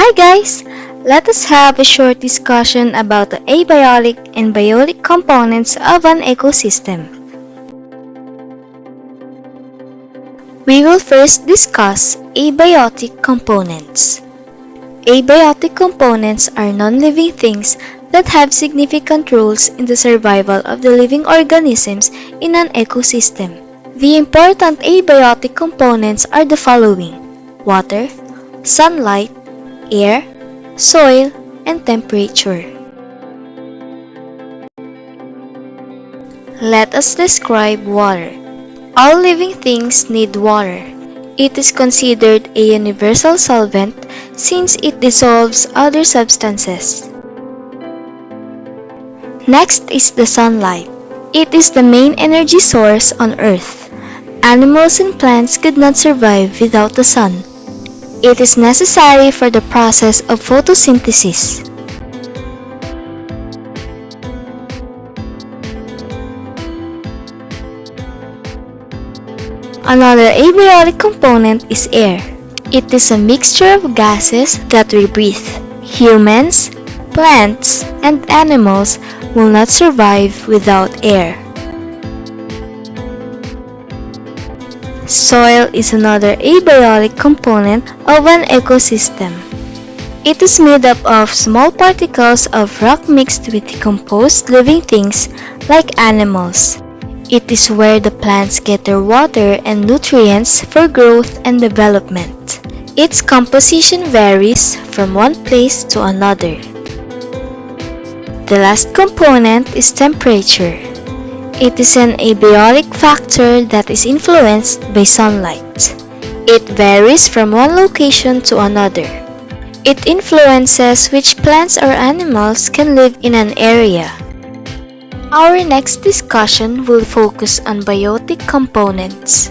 Hi guys! Let us have a short discussion about the abiotic and biotic components of an ecosystem. We will first discuss abiotic components. Abiotic components are non-living things that have significant roles in the survival of the living organisms in an ecosystem. The important abiotic components are the following: water, sunlight, air, soil, and temperature. Let us describe water. All living things need water. It is considered a universal solvent since it dissolves other substances. Next is the sunlight. It is the main energy source on Earth. Animals and plants could not survive without the sun. It is necessary for the process of photosynthesis. Another abiotic component is air. It is a mixture of gases that we breathe. Humans, plants, and animals will not survive without air. Soil is another abiotic component of an ecosystem. It is made up of small particles of rock mixed with decomposed living things like animals. It is where the plants get their water and nutrients for growth and development. Its composition varies from one place to another. The last component is temperature. It is an abiotic factor that is influenced by sunlight. It varies from one location to another. It influences which plants or animals can live in an area. Our next discussion will focus on biotic components.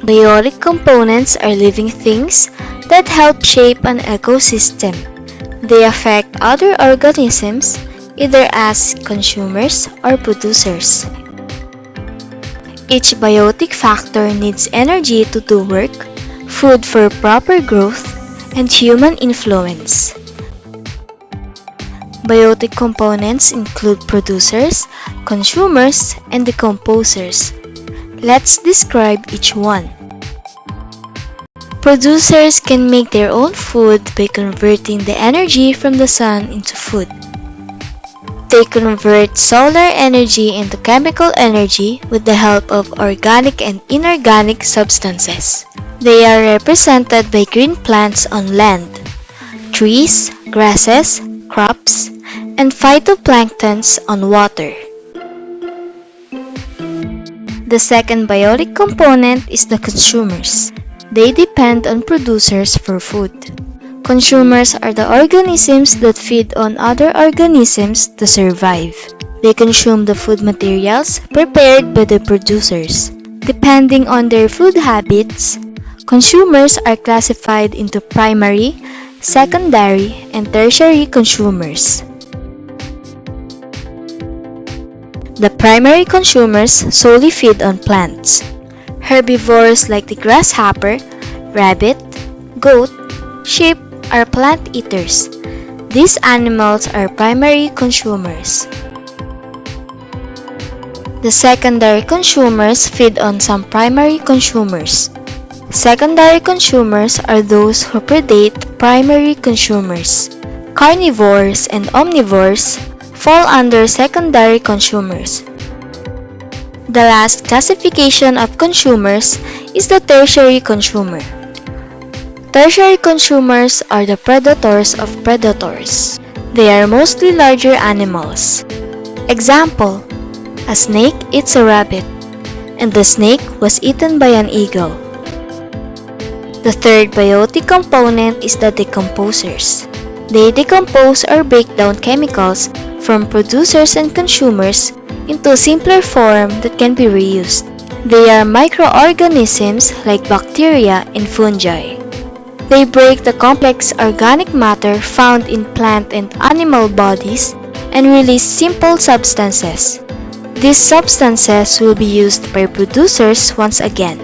Biotic components are living things that help shape an ecosystem. They affect other organisms either as consumers or producers. Each biotic factor needs energy to do work, food for proper growth, and human influence. Biotic components include producers, consumers, and decomposers. Let's describe each one. Producers can make their own food by converting the energy from the sun into food. They convert solar energy into chemical energy with the help of organic and inorganic substances. They are represented by green plants on land, trees, grasses, crops, and phytoplanktons on water. The second biotic component is the consumers. They depend on producers for food. Consumers are the organisms that feed on other organisms to survive. They consume the food materials prepared by the producers. Depending on their food habits, consumers are classified into primary, secondary, and tertiary consumers. The primary consumers solely feed on plants. Herbivores like the grasshopper, rabbit, goat, sheep are plant eaters. These animals are primary consumers. The secondary consumers feed on some primary consumers. Secondary consumers are those who predate primary consumers. Carnivores and omnivores fall under secondary consumers. The last classification of consumers is the tertiary consumer. Tertiary consumers are the predators of predators. They are mostly larger animals. Example: a snake eats a rabbit, and the snake was eaten by an eagle. The third biotic component is the decomposers. They decompose or break down chemicals from producers and consumers into a simpler form that can be reused. They are microorganisms like bacteria and fungi. They break the complex organic matter found in plant and animal bodies and release simple substances. These substances will be used by producers once again.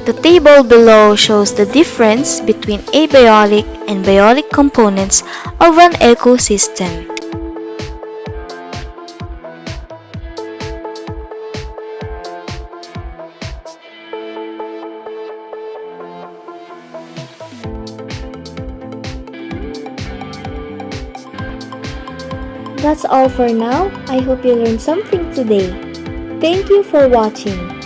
The table below shows the difference between abiotic and biotic components of an ecosystem. That's all for now. I hope you learned something today. Thank you for watching.